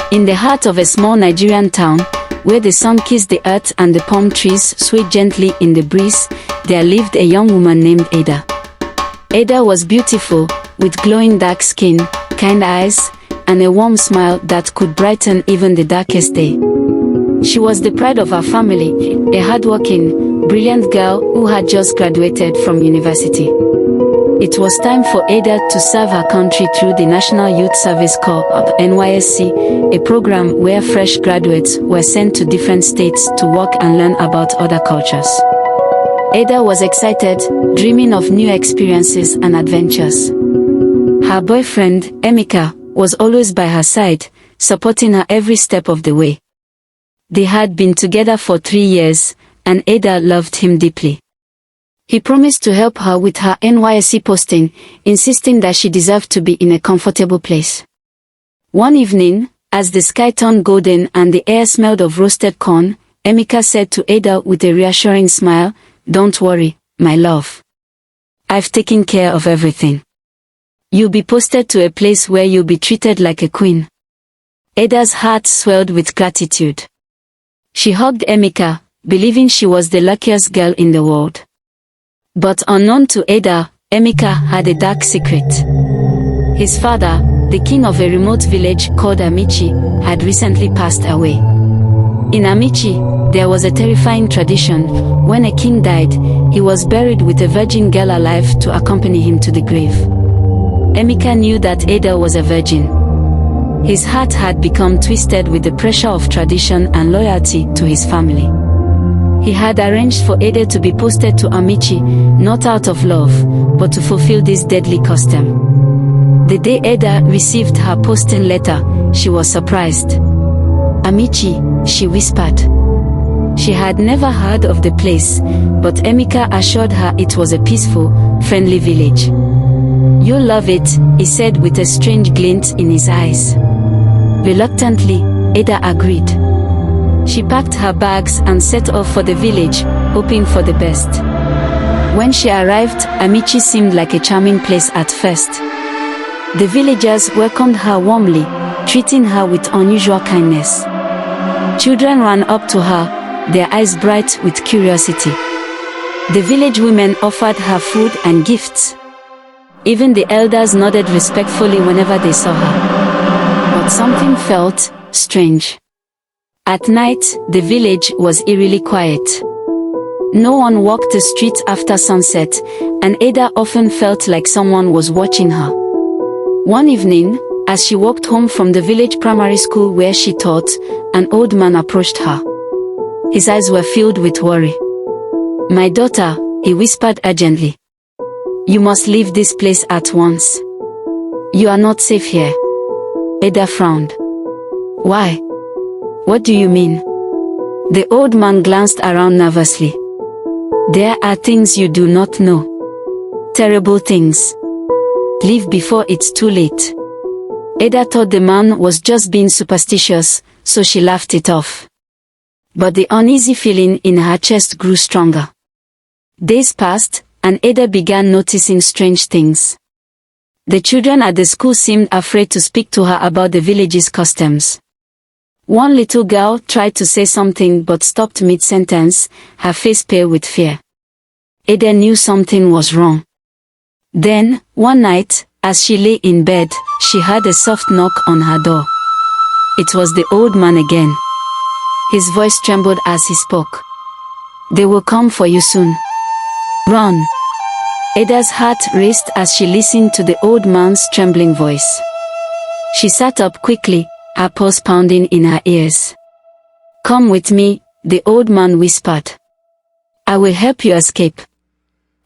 In the heart of a small Nigerian town, where the sun kissed the earth and the palm trees swayed gently in the breeze, there lived a young woman named Ada. Ada was beautiful, with glowing dark skin, kind eyes, and a warm smile that could brighten even the darkest day. She was the pride of her family, a hardworking, brilliant girl who had just graduated from university. It was time for Ada to serve her country through the National Youth Service Corps, NYSC, a program where fresh graduates were sent to different states to work and learn about other cultures. Ada was excited, dreaming of new experiences and adventures. Her boyfriend, Emeka, was always by her side, supporting her every step of the way. They had been together for 3 years, and Ada loved him deeply. He promised to help her with her NYSC posting, insisting that she deserved to be in a comfortable place. One evening, as the sky turned golden and the air smelled of roasted corn, Emeka said to Ada with a reassuring smile, "Don't worry, my love. I've taken care of everything. You'll be posted to a place where you'll be treated like a queen." Ada's heart swelled with gratitude. She hugged Emeka, believing she was the luckiest girl in the world. But unknown to Ada, Emeka had a dark secret. His father, the king of a remote village called Amici, had recently passed away. In Amici, there was a terrifying tradition. When a king died, he was buried with a virgin girl alive to accompany him to the grave. Emeka knew that Ada was a virgin. His heart had become twisted with the pressure of tradition and loyalty to his family. He had arranged for Ada to be posted to Amici, not out of love, but to fulfill this deadly custom. The day Ada received her posting letter, she was surprised. "Amici," she whispered. She had never heard of the place, but Emeka assured her it was a peaceful, friendly village. "You'll love it," he said with a strange glint in his eyes. Reluctantly, Ada agreed. She packed her bags and set off for the village, hoping for the best. When she arrived, Amici seemed like a charming place at first. The villagers welcomed her warmly, treating her with unusual kindness. Children ran up to her, their eyes bright with curiosity. The village women offered her food and gifts. Even the elders nodded respectfully whenever they saw her. But something felt strange. At night, the village was eerily quiet. No one walked the streets after sunset, and Ada often felt like someone was watching her. One evening, as she walked home from the village primary school where she taught, an old man approached her. His eyes were filled with worry. "My daughter," he whispered urgently. "You must leave this place at once. You are not safe here." Ada frowned. "Why? What do you mean?" The old man glanced around nervously. "There are things you do not know. Terrible things. Leave before it's too late." Ada thought the man was just being superstitious, so she laughed it off. But the uneasy feeling in her chest grew stronger. Days passed, and Ada began noticing strange things. The children at the school seemed afraid to speak to her about the village's customs. One little girl tried to say something but stopped mid-sentence, her face pale with fear. Ada knew something was wrong. Then, one night, as she lay in bed, she heard a soft knock on her door. It was the old man again. His voice trembled as he spoke. "They will come for you soon. Run." Ada's heart raced as she listened to the old man's trembling voice. She sat up quickly, her pulse pounding in her ears. "Come with me," the old man whispered. "I will help you escape."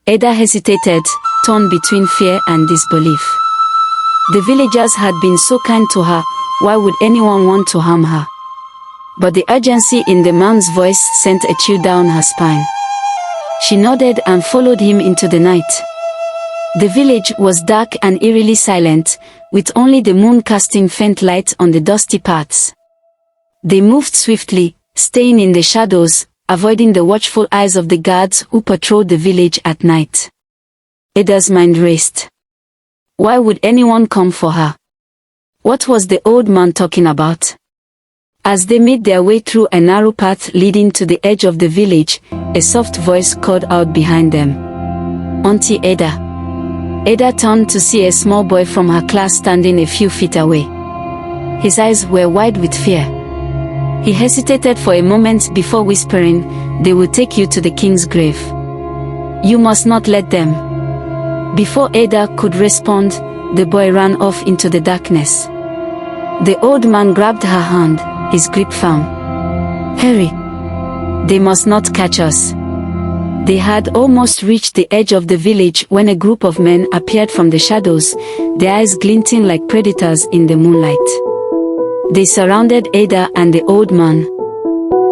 Ada hesitated, torn between fear and disbelief. The villagers had been so kind to her, why would anyone want to harm her? But the urgency in the man's voice sent a chill down her spine. She nodded and followed him into the night. The village was dark and eerily silent, with only the moon casting faint light on the dusty paths. They moved swiftly, staying in the shadows, avoiding the watchful eyes of the guards who patrolled the village at night. Ada's mind raced. Why would anyone come for her? What was the old man talking about? As they made their way through a narrow path leading to the edge of the village, a soft voice called out behind them. "Auntie Ada." Ada turned to see a small boy from her class standing a few feet away. His eyes were wide with fear. He hesitated for a moment before whispering, "They will take you to the king's grave. You must not let them." Before Ada could respond, the boy ran off into the darkness. The old man grabbed her hand, his grip firm. "Hurry! They must not catch us." They had almost reached the edge of the village when a group of men appeared from the shadows, their eyes glinting like predators in the moonlight. They surrounded Ada and the old man.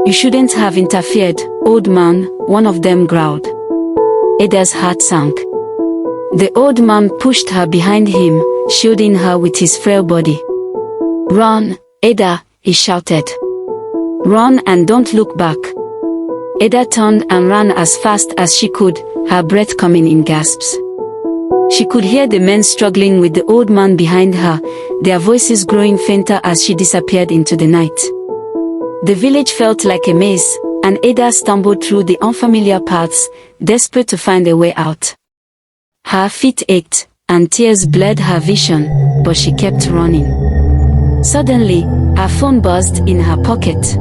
"You shouldn't have interfered, old man," one of them growled. Ada's heart sank. The old man pushed her behind him, shielding her with his frail body. "Run, Ada," he shouted. "Run and don't look back." Ada turned and ran as fast as she could, her breath coming in gasps. She could hear the men struggling with the old man behind her, their voices growing fainter as she disappeared into the night. The village felt like a maze, and Ada stumbled through the unfamiliar paths, desperate to find a way out. Her feet ached, and tears blurred her vision, but she kept running. Suddenly, her phone buzzed in her pocket.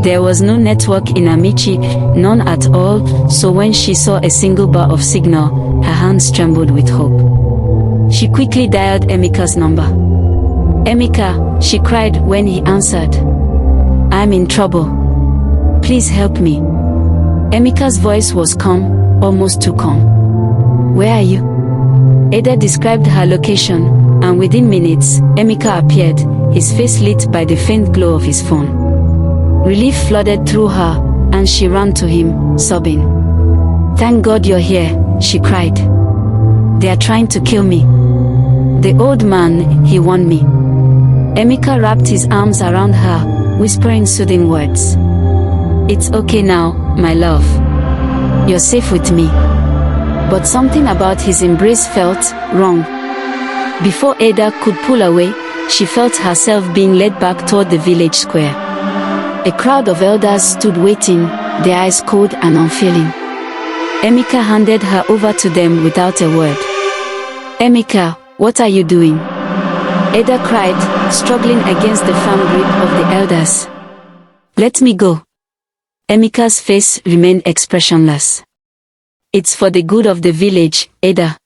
There was no network in Amici, none at all, so when she saw a single bar of signal, her hands trembled with hope. She quickly dialed Emeka's number. "Emeka," she cried when he answered. "I'm in trouble. Please help me." Emeka's voice was calm, almost too calm. "Where are you?" Ada described her location, and within minutes, Emeka appeared, his face lit by the faint glow of his phone. Relief flooded through her, and she ran to him, sobbing. "Thank God you're here," she cried. "They are trying to kill me." "The old man, he warned me." Emeka wrapped his arms around her, whispering soothing words. "It's okay now, my love. You're safe with me." But something about his embrace felt wrong. Before Ada could pull away, she felt herself being led back toward the village square. A crowd of elders stood waiting, their eyes cold and unfeeling. Emeka handed her over to them without a word. "Emeka, what are you doing?" Ada cried, struggling against the firm grip of the elders. "Let me go." Emeka's face remained expressionless. "It's for the good of the village, Ada.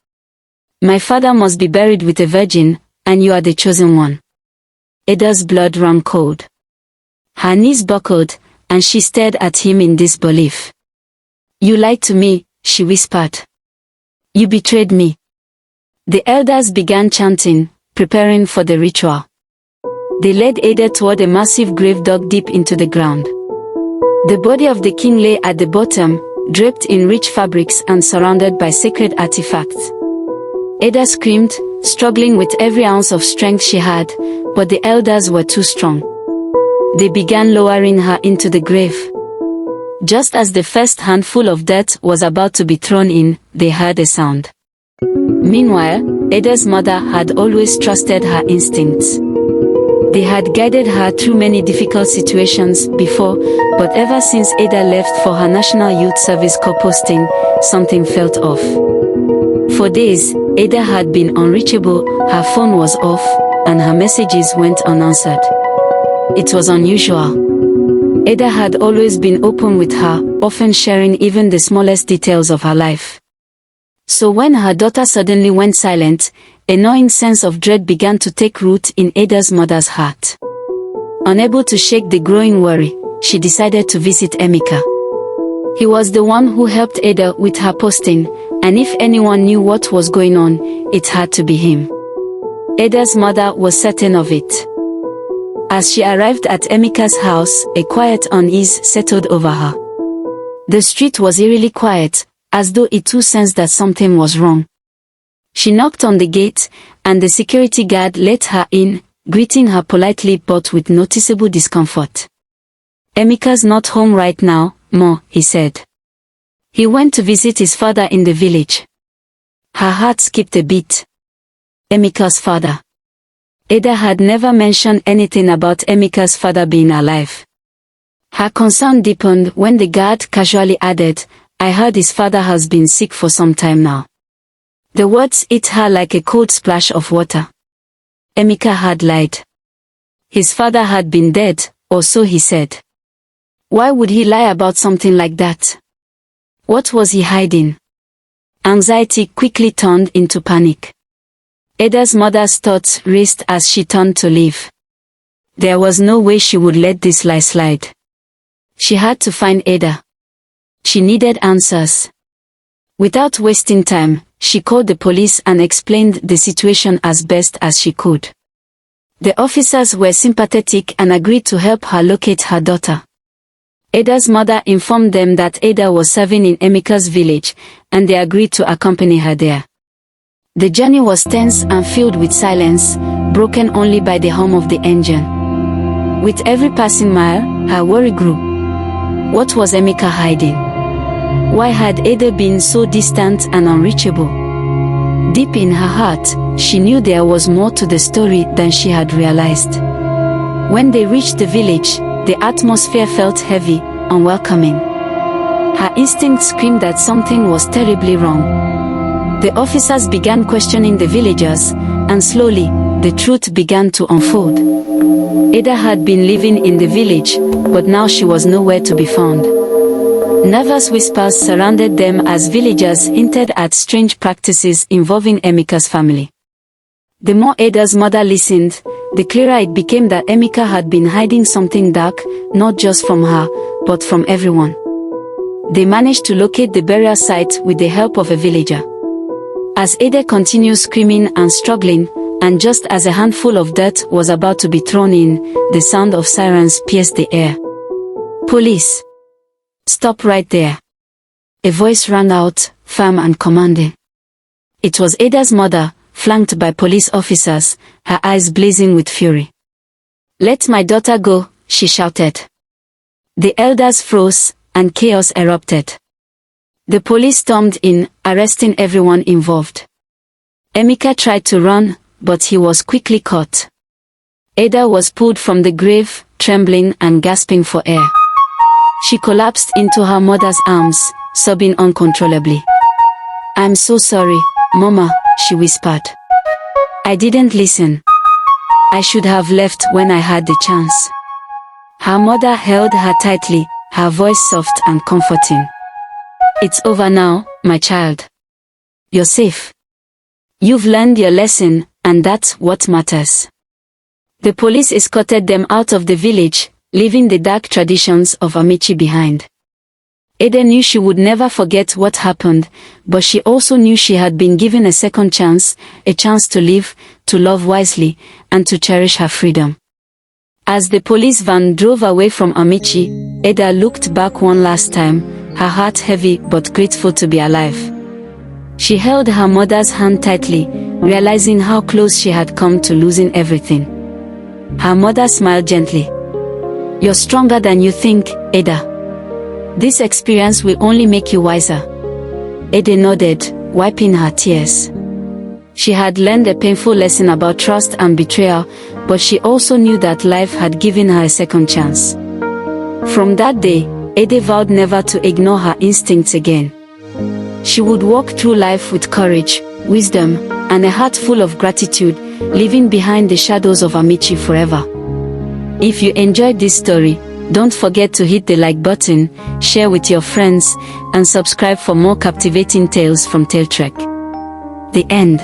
My father must be buried with a virgin, and you are the chosen one." Ada's blood ran cold. Her knees buckled, and she stared at him in disbelief. "You lied to me," she whispered. "You betrayed me." The elders began chanting, preparing for the ritual. They led Ada toward a massive grave dug deep into the ground. The body of the king lay at the bottom, draped in rich fabrics and surrounded by sacred artifacts. Ada screamed, struggling with every ounce of strength she had, but the elders were too strong. They began lowering her into the grave. Just as the first handful of dirt was about to be thrown in, they heard a sound. Meanwhile, Ada's mother had always trusted her instincts. They had guided her through many difficult situations before, but ever since Ada left for her National Youth Service Corps posting, something felt off. For days, Ada had been unreachable, her phone was off, and her messages went unanswered. It was unusual. Ada had always been open with her, often sharing even the smallest details of her life. So when her daughter suddenly went silent, a gnawing sense of dread began to take root in Ada's mother's heart. Unable to shake the growing worry, she decided to visit Emeka. He was the one who helped Ada with her posting, and if anyone knew what was going on, it had to be him. Ada's mother was certain of it. As she arrived at Emeka's house, a quiet unease settled over her. The street was eerily quiet, as though it too sensed that something was wrong. She knocked on the gate, and the security guard let her in, greeting her politely but with noticeable discomfort. "Emeka's not home right now, Ma," he said. "He went to visit his father in the village." Her heart skipped a beat. Emeka's father. Ada had never mentioned anything about Emeka's father being alive. Her concern deepened when the guard casually added, "I heard his father has been sick for some time now." The words hit her like a cold splash of water. Emeka had lied. His father had been dead, or so he said. Why would he lie about something like that? What was he hiding? Anxiety quickly turned into panic. Ada's mother's thoughts raced as she turned to leave. There was no way she would let this lie slide. She had to find Ada. She needed answers. Without wasting time, she called the police and explained the situation as best as she could. The officers were sympathetic and agreed to help her locate her daughter. Ada's mother informed them that Ada was serving in Emeka's village, and they agreed to accompany her there. The journey was tense and filled with silence, broken only by the hum of the engine. With every passing mile, her worry grew. What was Emeka hiding? Why had Ada been so distant and unreachable? Deep in her heart, she knew there was more to the story than she had realized. When they reached the village, the atmosphere felt heavy, unwelcoming. Her instinct screamed that something was terribly wrong. The officers began questioning the villagers, and slowly, the truth began to unfold. Ada had been living in the village, but now she was nowhere to be found. Nervous whispers surrounded them as villagers hinted at strange practices involving Emeka's family. The more Ada's mother listened, the clearer it became that Emeka had been hiding something dark, not just from her, but from everyone. They managed to locate the burial site with the help of a villager. As Ada continued screaming and struggling, and just as a handful of dirt was about to be thrown in, the sound of sirens pierced the air. "Police! Stop right there!" A voice rang out, firm and commanding. It was Ada's mother, flanked by police officers, her eyes blazing with fury. "Let my daughter go," she shouted. The elders froze, and chaos erupted. The police stormed in, arresting everyone involved. Emeka tried to run, but he was quickly caught. Ada was pulled from the grave, trembling and gasping for air. She collapsed into her mother's arms, sobbing uncontrollably. "I'm so sorry, Mama," she whispered. "I didn't listen. I should have left when I had the chance." Her mother held her tightly, her voice soft and comforting. "It's over now, my child. You're safe. You've learned your lesson, and that's what matters." The police escorted them out of the village, leaving the dark traditions of Amici behind. Ada knew she would never forget what happened, but she also knew she had been given a second chance, a chance to live, to love wisely, and to cherish her freedom. As the police van drove away from Amici, Ada looked back one last time, her heart heavy but grateful to be alive. She held her mother's hand tightly, realizing how close she had come to losing everything. Her mother smiled gently. "You're stronger than you think, Ada. This experience will only make you wiser." Ada nodded, wiping her tears. She had learned a painful lesson about trust and betrayal, but she also knew that life had given her a second chance. From that day, Ada vowed never to ignore her instincts again. She would walk through life with courage, wisdom, and a heart full of gratitude, leaving behind the shadows of Amici forever. If you enjoyed this story, don't forget to hit the like button, share with your friends, and subscribe for more captivating tales from TaleTrek. The end.